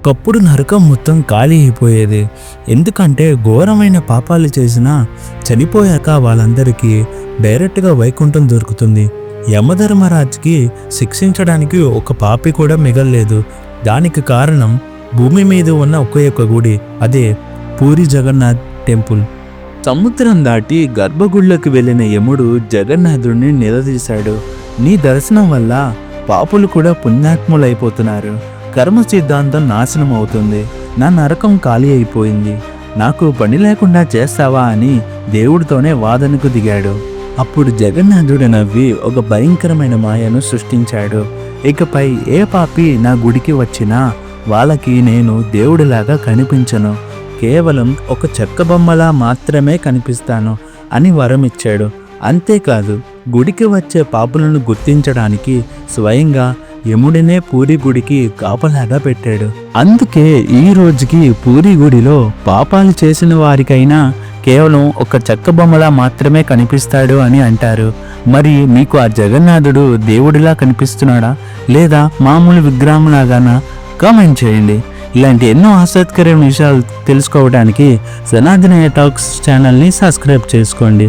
ఒకప్పుడు నరకం మొత్తం ఖాళీ అయిపోయేది. ఎందుకంటే ఘోరమైన పాపాలు చేసినా చనిపోయాక వాళ్ళందరికీ డైరెక్ట్గా వైకుంఠం దొరుకుతుంది. యమధర్మరాజుకి శిక్షించడానికి ఒక పాపి కూడా మిగల్లేదు. దానికి కారణం భూమి మీద ఉన్న ఒకే ఒక గుడి, అదే పూరి జగన్నాథ్ టెంపుల్. సముద్రం దాటి గర్భగుడిలోకి వెళ్ళిన యముడు జగన్నాథుడిని నిలదీశాడు. నీ దర్శనం వల్ల పాపులు కూడా పుణ్యాత్ములైపోతున్నారు. కర్మ సిద్ధాంతం నాశనం అవుతుంది. నా నరకం ఖాళీ అయిపోయింది. నాకు పని లేకుండా చేస్తావా అని దేవుడితోనే వాదనకు దిగాడు. అప్పుడు జగన్నాథుడు నవ్వి ఒక భయంకరమైన మాయను సృష్టించాడు. ఇకపై ఏ పాపి నా గుడికి వచ్చినా వాళ్ళకి నేను దేవుడిలాగా కనిపించను, కేవలం ఒక చెక్క బొమ్మలా మాత్రమే కనిపిస్తాను అని వరం ఇచ్చాడు. అంతేకాదు, గుడికి వచ్చే పాపులను గుర్తించడానికి స్వయంగా యముడినే పూరి గుడికి కాపలాగా పెట్టాడు. అందుకే ఈ రోజుకి పూరి గుడిలో పాపాలు చేసిన వారికైనా కేవలం ఒక చెక్క బొమ్మలా మాత్రమే కనిపిస్తాడు అని అంటారు. మరి మీకు ఆ జగన్నాథుడు దేవుడిలా కనిపిస్తున్నాడా లేదా మామూలు విగ్రహంలాగానా? కామెంట్ చేయండి. ఇలాంటి ఎన్నో ఆసక్తికరమైన విషయాలు తెలుసుకోవడానికి సనాతన టాక్స్ ఛానల్ని సబ్స్క్రైబ్ చేసుకోండి.